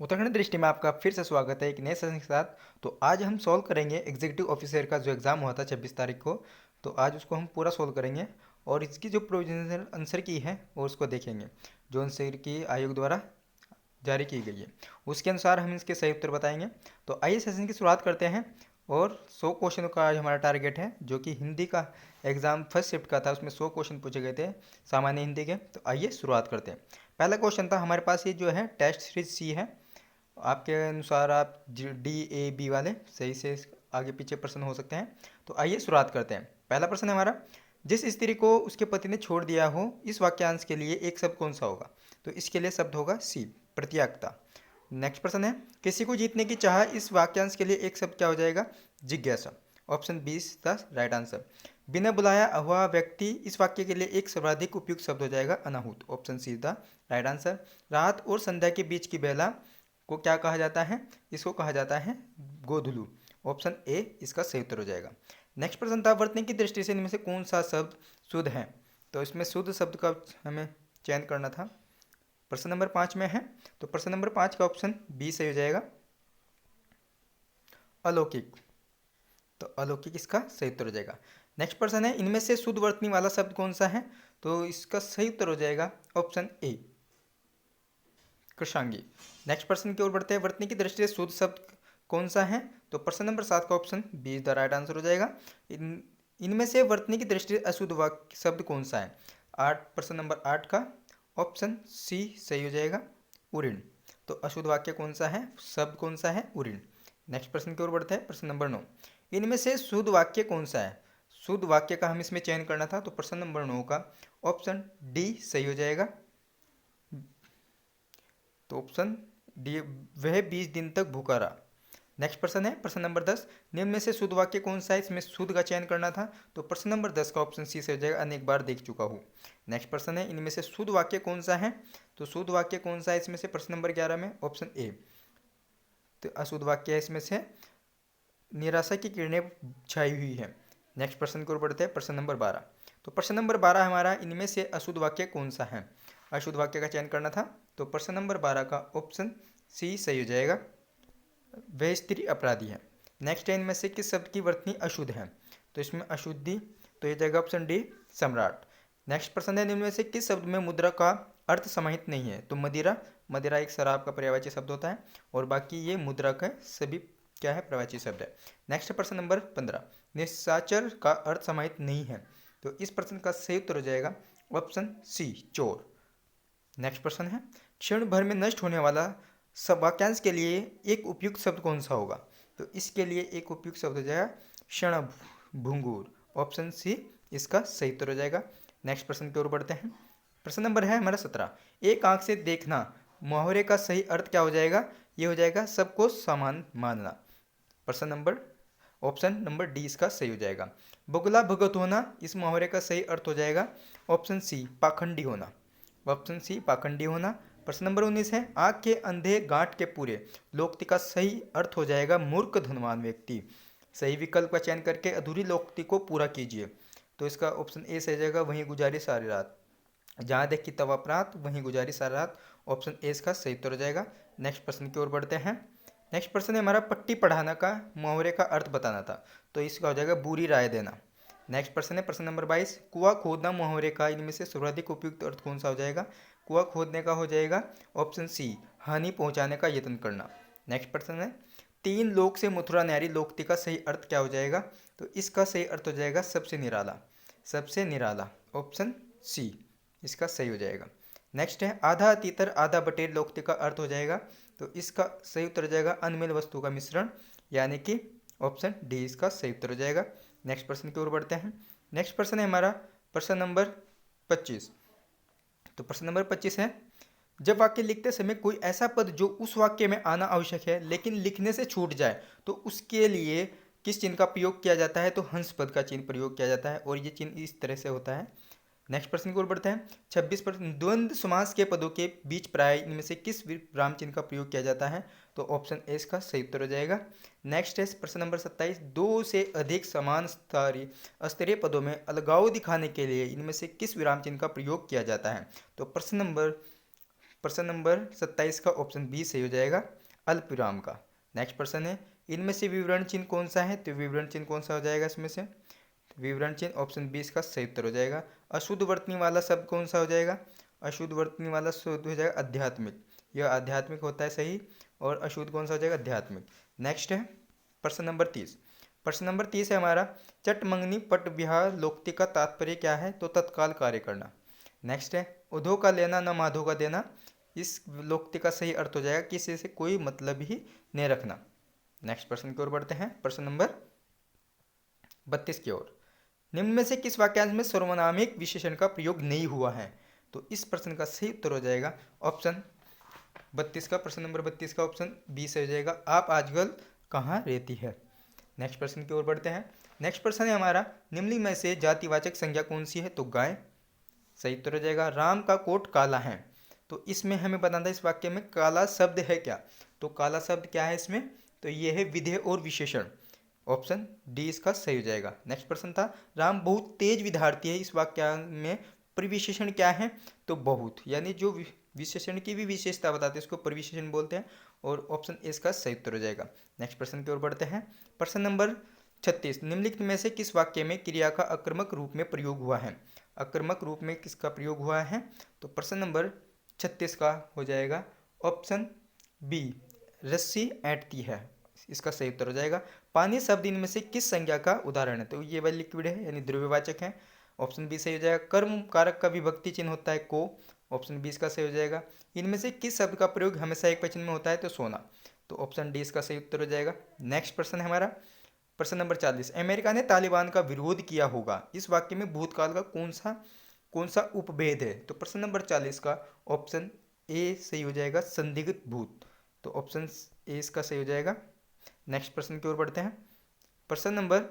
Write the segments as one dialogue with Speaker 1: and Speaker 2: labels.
Speaker 1: उत्तराखंड दृष्टि में आपका फिर से स्वागत है एक नए सेशन के साथ। तो आज हम सॉल्व करेंगे एग्जीक्यूटिव ऑफिसर का जो एग्ज़ाम हुआ था 26 तारीख को। तो आज उसको हम पूरा सॉल्व करेंगे और इसकी जो प्रोविजनल आंसर की है वो उसको देखेंगे, जो आंसर की आयोग द्वारा जारी की गई है उसके अनुसार हम इसके सही उत्तर बताएंगे। तो आइए सेशन की शुरुआत करते हैं। और 100 क्वेश्चन का आज हमारा टारगेट है, जो कि हिंदी का एग्ज़ाम फर्स्ट शिफ्ट का था, उसमें 100 क्वेश्चन पूछे गए थे सामान्य हिंदी के। तो आइए शुरुआत करते हैं। पहला क्वेश्चन था हमारे पास, ये जो है टेस्ट सीरीज सी है। आपके अनुसार आप DAB वाले सही से आगे पीछे प्रश्न हो सकते हैं। तो आइए शुरुआत करते हैं। पहला प्रश्न है हमारा, जिस स्त्री को उसके पति ने छोड़ दिया हो, इस वाक्यांश के लिए एक शब्द कौन सा होगा? तो इसके लिए शब्द होगा सी, प्रत्यागता। नेक्स्ट प्रश्न है, किसी को जीतने की चाह, इस वाक्यांश के लिए एक शब्द क्या हो जाएगा? जिज्ञासा। Option B is the right answer. बिना बुलाया हुआ व्यक्ति, इस वाक्य के लिए एक सर्वाधिक उपयुक्त शब्द हो जाएगा अनाहूत। Option C is the right answer. रात और संध्या के बीच की बेला को क्या कहा जाता है? इसको कहा जाता है गोधुलू। ऑप्शन ए इसका सही उत्तर हो जाएगा। नेक्स्ट प्रश्न था, वर्तनी की दृष्टि से इनमें से कौन सा शब्द शुद्ध है? तो इसमें शुद्ध शब्द का हमें चयन करना था। प्रश्न नंबर 5 में है, तो प्रश्न नंबर 5 का ऑप्शन बी सही हो जाएगा, अलौकिक। तो अलौकिक इसका सही उत्तर हो जाएगा। नेक्स्ट प्रश्न है, इनमें से शुद्ध वर्तनी वाला शब्द कौन सा है? तो इसका सही उत्तर हो जाएगा ऑप्शन ए, कृषांगी। नेक्स्ट प्रश्न की ओर बढ़ते हैं, वर्तनी की दृष्टि से शुद्ध शब्द कौन सा है? तो प्रश्न नंबर 7 का option B is the right answer हो जाएगा। इनमें से वर्तनी की दृष्टि से अशुद्ध वाक्य शब्द कौन सा है? प्रश्न नंबर 8 का ऑप्शन सी सही हो जाएगा, उऋण। तो अशुद्ध वाक्य कौन सा है, शब्द कौन सा है? उऋण। नेक्स्ट प्रश्न की ओर बढ़ते हैं, प्रश्न नंबर 9, इनमें से शुद्ध वाक्य कौन सा है? शुद्ध वाक्य का हम इसमें चयन करना था, तो प्रश्न नंबर 9 का ऑप्शन डी सही हो जाएगा। तो ऑप्शन डी, वह 20 दिन तक भूखा रहा। नेक्स्ट प्रश्न है प्रश्न नंबर 10, निम्न में से शुद्ध वाक्य कौन सा है? इसमें शुद्ध का चयन करना था, तो प्रश्न नंबर 10 का ऑप्शन सी से हो जाएगा, अनेक बार देख चुका हूँ। नेक्स्ट प्रश्न है, इनमें से शुद्ध वाक्य कौन सा है? तो शुद्ध वाक्य कौन सा है इसमें से? प्रश्न नंबर 11 में ऑप्शन ए। तो अशुद्ध वाक्य है इसमें से, निराशा की किरणें छाई हुई है। नेक्स्ट प्रश्न की ओर बढ़ते हैं, प्रश्न नंबर 12। तो प्रश्न नंबर 12 हमारा, इनमें से अशुद्ध वाक्य कौन सा है? अशुद्ध वाक्य का चयन करना था, तो प्रश्न नंबर 12 का ऑप्शन सी सही हो जाएगा, वह स्त्री अपराधी है। नेक्स्ट है, इनमें से किस शब्द की वर्तनी अशुद्ध है? तो इसमें अशुद्धि, तो ये जाएगा ऑप्शन डी, सम्राट। नेक्स्ट प्रश्न है, इनमें से किस शब्द में मुद्रा का अर्थ समाहित नहीं है? तो मदिरा। मदिरा एक शराब का पर्यायवाची शब्द होता है, और बाकी ये मुद्रा का सभी क्या है, पर्यायवाची शब्द है। नेक्स्ट प्रश्न नंबर 15, निशाचर का अर्थ समाहित नहीं है। तो इस प्रश्न का सही उत्तर हो जाएगा ऑप्शन सी, चोर। नेक्स्ट प्रश्न है, क्षण भर में नष्ट होने वाला सब वाक्यांश के लिए एक उपयुक्त शब्द कौन सा होगा? तो इसके लिए एक उपयुक्त शब्द हो जाएगा क्षणभंगुर। ऑप्शन सी इसका सही उत्तर हो जाएगा। नेक्स्ट प्रश्न की ओर बढ़ते हैं। प्रश्न नंबर है हमारा 17, एक आंख से देखना मुहावरे का सही अर्थ क्या हो जाएगा? ये हो जाएगा सबको समान मानना। प्रश्न नंबर ऑप्शन नंबर डी इसका सही हो जाएगा। बुगला भगत होना, इस मुहावरे का सही अर्थ हो जाएगा ऑप्शन सी, पाखंडी होना। ऑप्शन सी पाखंडी होना। प्रश्न नंबर 19 है, आँख के अंधे गांठ के पूरे, लोकोक्ति का सही अर्थ हो जाएगा मूर्ख धनवान व्यक्ति। सही विकल्प का चयन करके अधूरी लोकोक्ति को पूरा कीजिए। तो इसका ऑप्शन ए सही जाएगा, वहीं गुजारी सारी रात। जहाँ देखी तवा प्रात, वहीं गुजारी सारी रात। ऑप्शन ए इसका सही उत्तर हो जाएगा। नेक्स्ट प्रश्न की ओर बढ़ते हैं। नेक्स्ट प्रश्न है हमारा, पट्टी पढ़ाना का मुहावरे का अर्थ बताना था, तो इसका हो जाएगा बुरी राय देना। नेक्स्ट प्रश्न है प्रश्न नंबर 22, कुआं खोदना मुहावरे का इनमें से सर्वाधिक उपयुक्त अर्थ कौन सा हो जाएगा? कुआं खोदने का हो जाएगा ऑप्शन सी, हानि पहुंचाने का यत्न करना। नेक्स्ट प्रश्न है, 3 लोक से मथुरा न्यारी, लोकोक्ति का सही अर्थ क्या हो जाएगा? तो इसका सही अर्थ हो जाएगा सबसे निराला। सबसे निराला, ऑप्शन सी इसका सही हो जाएगा। नेक्स्ट है, आधा तीतर आधा बटेर, लोकोक्ति का अर्थ हो जाएगा, तो इसका सही उत्तर हो जाएगा अनमिल वस्तु का मिश्रण, यानी कि ऑप्शन डी इसका सही उत्तर हो जाएगा। नेक्स्ट प्रश्न की ओर बढ़ते हैं। नेक्स्ट प्रश्न है हमारा प्रश्न नंबर 25। तो प्रश्न नंबर 25 है, जब वाक्य लिखते समय कोई ऐसा पद जो उस वाक्य में आना आवश्यक है लेकिन लिखने से छूट जाए, तो उसके लिए किस चिन्ह का प्रयोग किया जाता है? तो हंस पद का चिन्ह प्रयोग किया जाता है, और ये चिन्ह इस तरह से होता है। नेक्स्ट प्रश्न की ओर बढ़ते हैं। 26 प्रश्न, द्वंद्व समास के पदों के बीच प्राय इनमें से किस विराम चिन्ह का प्रयोग किया जाता है? तो ऑप्शन ए इसका सही उत्तर हो जाएगा। नेक्स्ट है प्रश्न नंबर 27, 2 से अधिक समान स्तरीय पदों में अलगाव दिखाने के लिए इनमें से किस विराम चिन्ह का प्रयोग किया जाता है? तो प्रश्न नंबर प्रश्न नंबर 27 का ऑप्शन बी सही हो जाएगा, अल्प विराम का। नेक्स्ट प्रश्न है, इनमें से विवरण चिन्ह कौन सा है? तो विवरण चिन्ह कौन सा हो जाएगा इसमें से? विवरण चिन्ह ऑप्शन 20 का सही उत्तर हो जाएगा। अशुद्ध वर्तनी वाला शब्द कौन सा हो जाएगा? अशुद्ध वर्तनी वाला शब्द हो जाएगा आध्यात्मिक। यह आध्यात्मिक होता है सही, और अशुद्ध कौन सा हो जाएगा? आध्यात्मिक। नेक्स्ट है प्रश्न नंबर 30। प्रश्न नंबर 30 है हमारा, चट मंगनी पट विवाह लोकोक्ति का तात्पर्य क्या है? तो तत्काल कार्य करना। नेक्स्ट है, उधो का लेना न माधो का देना। इस लोकोक्ति का सही अर्थ हो जाएगा किसी से कोई मतलब ही नहीं रखना। नेक्स्ट प्रश्न की ओर बढ़ते हैं, प्रश्न नंबर 32 की ओर। निम्न में से किस वाक्यांश में सर्वनामिक विशेषण का प्रयोग नहीं हुआ है? तो इस प्रश्न का सही उत्तर हो जाएगा ऑप्शन 32 का, प्रश्न नंबर 32 का ऑप्शन बी से हो जाएगा, आप आजकल कहाँ रहती है। नेक्स्ट प्रश्न की ओर बढ़ते हैं। नेक्स्ट प्रश्न है हमारा, निम्नलिखित में से जातिवाचक संज्ञा कौन सी है? तो गाय सही उत्तर हो जाएगा। राम का कोट काला है, तो इसमें हमें बताना था इस वाक्य में काला शब्द है क्या? तो काला शब्द क्या है इसमें? तो ये है विधेय और विशेषण, ऑप्शन डी इसका सही हो जाएगा। नेक्स्ट प्रश्न था, राम बहुत तेज विद्यार्थी है, इस वाक्य में परिविशेषण क्या है? तो बहुत, यानी जो विशेषण की भी विशेषता बताते हैं उसको परिविशेषण बोलते हैं, और ऑप्शन ए इसका सही उत्तर हो जाएगा। नेक्स्ट प्रश्न की ओर बढ़ते हैं, प्रश्न नंबर 36। निम्नलिखित में से किस वाक्य में क्रिया का आक्रामक रूप में प्रयोग हुआ है? आक्रामक रूप में किसका प्रयोग हुआ है? तो प्रश्न नंबर 36 का हो जाएगा ऑप्शन बी, रस्सी ऐंठती है, इसका सही उत्तर हो जाएगा। पानी शब्द इनमें से किस संज्ञा का उदाहरण है? तो ये वाली लिक्विड है, यानी द्रव्यवाचक है, ऑप्शन बी सही हो जाएगा। कर्म कारक का विभक्ति चिन्ह होता है को, ऑप्शन बी इसका सही हो जाएगा। इनमें से किस शब्द का प्रयोग हमेशा एक वचन में होता है? तो सोना, तो ऑप्शन डी इसका सही उत्तर हो जाएगा। नेक्स्ट प्रश्न है हमारा प्रश्न नंबर 40। अमेरिका ने तालिबान का विरोध किया होगा, इस वाक्य में भूतकाल का कौन सा उपभेद है? तो प्रश्न नंबर 40 का ऑप्शन ए सही हो जाएगा, संदिग्ध भूत, तो ऑप्शन ए इसका सही हो जाएगा। नेक्स्ट प्रश्न की ओर बढ़ते हैं, प्रश्न नंबर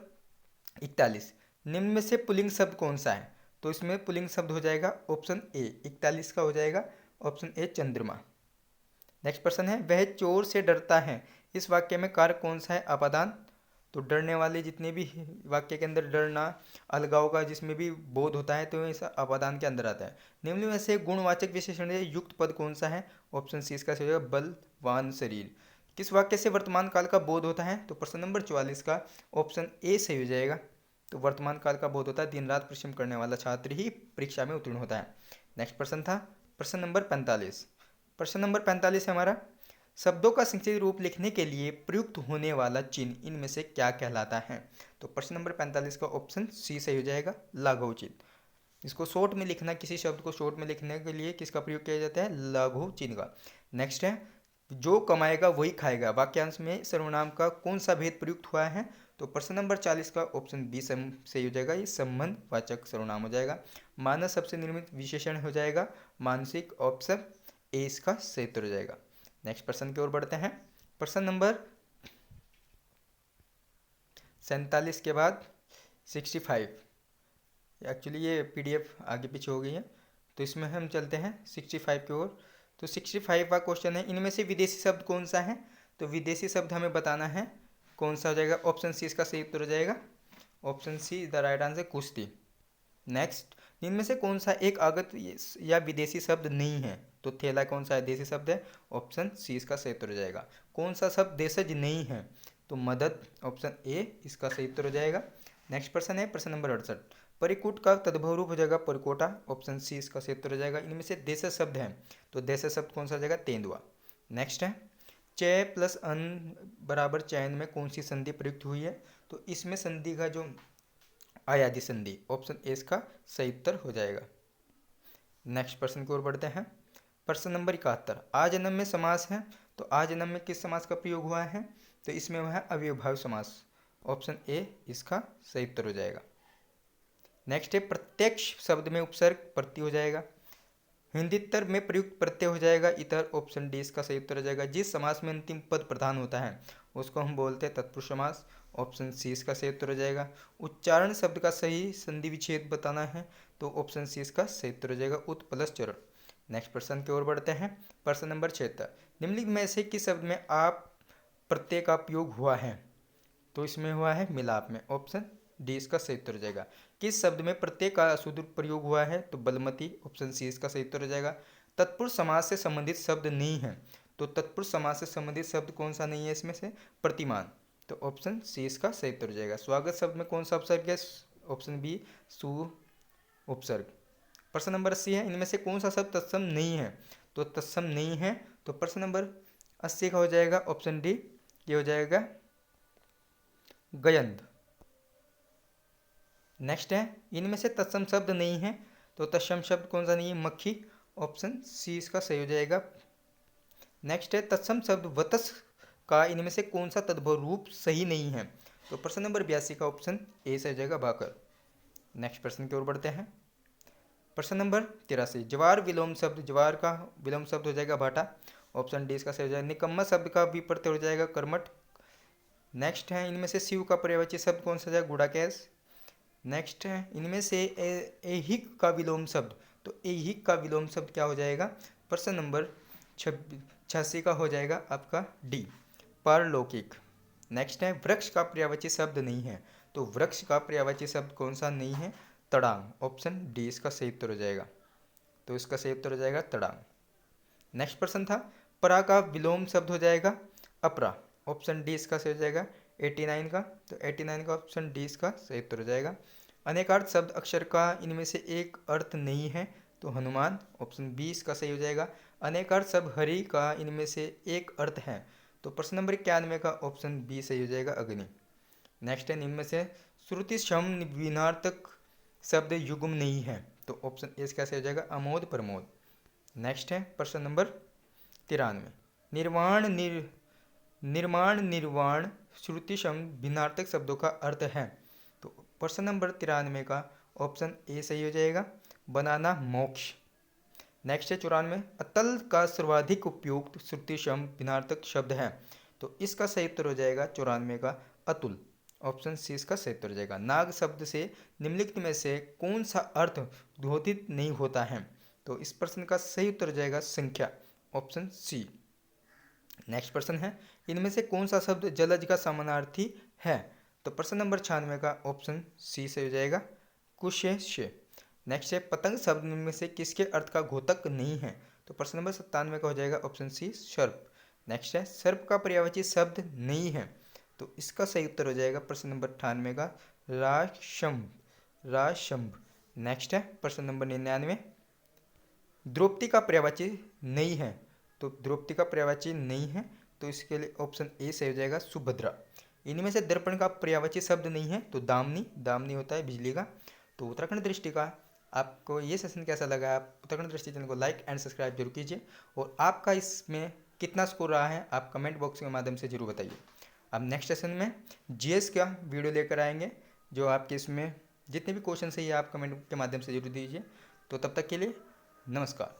Speaker 1: 41। निम्न में से पुल्लिंग शब्द कौन सा है? तो इसमें पुल्लिंग शब्द हो जाएगा ऑप्शन ए, 41 का हो जाएगा ऑप्शन ए, चंद्रमा। नेक्स्ट प्रश्न है, वह चोर से डरता है, इस वाक्य में कारक कौन सा है? अपादान, तो डरने वाले जितने भी वाक्य के अंदर डरना, अलगाव का जिसमें भी बोध होता है, तो ऐसा अपादान के अंदर आता है। निम्न में से गुणवाचक विशेषण युक्त पद कौन सा है? ऑप्शन सी इसका सही होगा, बलवान शरीर। किस वाक्य से वर्तमान काल का बोध होता है? तो प्रश्न नंबर 44 का ऑप्शन ए सही हो जाएगा। तो वर्तमान काल का बोध होता है दिन रात परिश्रम करने वाला छात्र ही परीक्षा में उत्तीर्ण होता है। नेक्स्ट प्रश्न था प्रश्न नंबर 45। प्रश्न नंबर 45 है हमारा, शब्दों का संक्षिप्त रूप लिखने के लिए प्रयुक्त होने वाला चिन्ह इनमें से क्या कहलाता है? तो प्रश्न नंबर 45 का ऑप्शन सी सही हो जाएगा, लघु चिन्ह। इसको शॉर्ट में लिखना, किसी शब्द को शॉर्ट में लिखने के लिए किसका प्रयोग किया जाता है? लघु चिन्ह का। नेक्स्ट है, जो कमाएगा वही खाएगा, वाक्यांश में सर्वनाम का कौन सा भेद प्रयुक्त हुआ है? तो प्रश्न नंबर 40 का ऑप्शन बी सही हो जाएगा, ये संबंध वाचक सर्वनाम हो जाएगा। मानस शब्द से निर्मित विशेषण हो जाएगा मानसिक, ऑप्शन ए इसका सही उत्तर हो जाएगा। नेक्स्ट प्रश्न की ओर बढ़ते हैं, प्रश्न नंबर 47 के बाद 65, एक्चुअली ये पीडीएफ आगे पीछे हो गई है, तो इसमें हम चलते हैं 65 की ओर। तो 65 का क्वेश्चन है, इनमें से विदेशी शब्द कौन सा है? तो विदेशी शब्द हमें बताना है कौन सा हो जाएगा, ऑप्शन सी इसका सही उत्तर हो जाएगा, option see the right answer, कुश्ती। नेक्स्ट, इनमें से कौन सा एक आगत या विदेशी शब्द नहीं है? तो थैला कौन सा है? देशी शब्द है, ऑप्शन सी इसका सही उत्तर हो जाएगा। कौन सा शब्द देशज नहीं है? तो मदद, ऑप्शन ए इसका सही उत्तर हो जाएगा। नेक्स्ट प्रश्न है प्रश्न नंबर 68। परिकूट का तद्भव रूप हो जाएगा परिकोटा, ऑप्शन सी इसका सही उत्तर हो जाएगा। इनमें से देशज शब्द है, तो देशज शब्द कौन सा हो जाएगा? तेंदुआ। नेक्स्ट है, चय प्लस अन बराबर चयन में कौन सी संधि प्रयुक्त हुई है? तो इसमें संधि का जो आयादी संधि, ऑप्शन ए इसका सही उत्तर हो जाएगा। नेक्स्ट प्रश्न की ओर बढ़ते हैं, प्रश्न नंबर 71। आजन्म में समास है, तो आजन्म में किस समास का प्रयोग हुआ है? तो इसमें वह है अव्ययभाव समास, ऑप्शन ए इसका सही उत्तर हो जाएगा। नेक्स्ट है, प्रत्यक्ष शब्द में उपसर्ग प्रत्यय हो जाएगा। हिंदीतर में प्रयुक्त प्रत्यय हो जाएगा इतर, ऑप्शन डी इसका सही उत्तर हो जाएगा। जिस समास में अंतिम पद प्रधान होता है उसको हम बोलते हैं तत्पुरुष समास, ऑप्शन सी इसका सही उत्तर हो जाएगा। उच्चारण शब्द का सही संधि विच्छेद बताना है, तो ऑप्शन सी इसका सही उत्तर हो जाएगा, उत प्लस चरण। नेक्स्ट प्रश्न की ओर बढ़ते हैं, प्रश्न नंबर 76। निम्नलिखित में से किस शब्द में आप प्रत्यय का प्रयोग हुआ है? तो इसमें हुआ है मिलाप में, ऑप्शन डी इसका सही उत्तर हो जाएगा। किस शब्द में प्रत्यय का अशुद्ध प्रयोग हुआ है? तो बलमती, ऑप्शन सी इसका सही उत्तर हो जाएगा। तत्पुरुष समास से संबंधित शब्द नहीं है। तो तत्पुरुष समास से संबंधित शब्द कौन सा नहीं है इसमें से? प्रतिमान। तो ऑप्शन सी इसका सही उत्तर हो जाएगा। स्वागत शब्द में कौन सा उपसर्ग है? ऑप्शन बी सु उपसर्ग। प्रश्न नंबर 80 है, इनमें से कौन सा शब्द तत्सम नहीं है? तो तत्सम नहीं है, तो प्रश्न नंबर 80 का हो जाएगा ऑप्शन डी, ये हो जाएगा गयंध। नेक्स्ट है, इनमें से तत्सम शब्द नहीं है, तो तत्सम शब्द कौन सा नहीं है? मक्खी। ऑप्शन सी इसका सही हो जाएगा। नेक्स्ट है, तत्सम शब्द वतस का इनमें से कौन सा तद्भव रूप सही नहीं है? तो प्रश्न नंबर 82 का ऑप्शन ए से हो जाएगा भाकर। नेक्स्ट प्रश्न की ओर बढ़ते हैं। प्रश्न नंबर 83, जवार विलोम शब्द, जवार का विलोम शब्द हो जाएगा भाटा। ऑप्शन डी इसका सही हो जाएगा। निकम्मा शब्द का विपर्त हो जाएगा कर्मठ। नेक्स्ट है, इनमें से शिव का पर्यायवाची शब्द कौन सा हो जाएगा? गुड़ाकेश। नेक्स्ट है, इनमें से ऐहिक का विलोम शब्द, तो ऐहिक का विलोम शब्द क्या हो जाएगा? प्रश्न नंबर 86 का हो जाएगा आपका डी, पारलौकिक। नेक्स्ट है, वृक्ष का पर्यायवाची शब्द नहीं है, तो वृक्ष का पर्यायवाची शब्द कौन सा नहीं है? तड़ांग। ऑप्शन डी इसका सही उत्तर हो जाएगा। तो इसका सही उत्तर हो जाएगा तड़ांग। नेक्स्ट प्रश्न था, परा का विलोम शब्द हो जाएगा अपरा। ऑप्शन डी इसका सही हो जाएगा 89 का। तो 89 का ऑप्शन डी इसका सही उत्तर हो जाएगा। अनेकार्थ शब्द अक्षर का इनमें से एक अर्थ नहीं है, तो हनुमान। ऑप्शन बी इसका सही हो जाएगा। अनेकार्थ शब्द हरि का इनमें से एक अर्थ है, तो प्रश्न नंबर 91 का ऑप्शन बी सही हो जाएगा अग्नि। नेक्स्ट है, इनमें से श्रुति सम विनार्थक शब्द युग्म नहीं है, तो ऑप्शन ए इसका सही हो जाएगा अमोद प्रमोद। नेक्स्ट है प्रश्न नंबर 93, निर्माण निर्वाण श्रुति सम भिन्नार्थक शब्दों का अर्थ है, तो प्रश्न नंबर 93 का ऑप्शन ए सही हो जाएगा बनाना मोक्ष। नेक्स्ट है 94, अतल का सर्वाधिक उपयुक्त श्रुति सम भिन्नार्थक शब्द है, तो इसका सही उत्तर हो जाएगा 94 का अतुल। ऑप्शन सी इसका सही उत्तर हो जाएगा। नाग शब्द से निम्नलिखित में से कौन सा अर्थ द्योतित नहीं होता है? तो इस प्रश्न का सही उत्तर हो जाएगा संख्या। Option C. नेक्स्ट प्रश्न है, इनमें से कौन सा शब्द जलज का समानार्थी है? तो प्रश्न नंबर 96 का ऑप्शन सी से हो जाएगा कुशेष्य। नेक्स्ट है, पतंग शब्द में से किसके अर्थ का घोतक नहीं है? तो प्रश्न नंबर 97 का हो जाएगा ऑप्शन सी सर्प। नेक्स्ट है, सर्प का पर्यायवाची शब्द नहीं है, तो इसका सही उत्तर हो जाएगा प्रश्न नंबर 98 का राशंभ। नेक्स्ट है प्रश्न नंबर 99, द्रौपदी का पर्यायवाची नहीं है, तो द्रौपदी का पर्यायवाची नहीं है, तो इसके लिए ऑप्शन ए सही हो जाएगा सुभद्रा। इनमें से दर्पण का पर्यायवाची शब्द नहीं है, तो दामनी, दामनी होता है बिजली का। तो उत्तराखंड दृष्टि का आपको ये सेशन कैसा लगा? आप उत्तराखंड दृष्टि चैनल को लाइक एंड सब्सक्राइब जरूर कीजिए, और आपका इसमें कितना स्कोर रहा है आप कमेंट बॉक्स के माध्यम से जरूर बताइए। अब नेक्स्ट सेशन में जीएस का वीडियो लेकर आएंगे, जो आपके इसमें जितने भी क्वेश्चन है ये आप कमेंट के माध्यम से जरूर दीजिए। तो तब तक के लिए नमस्कार।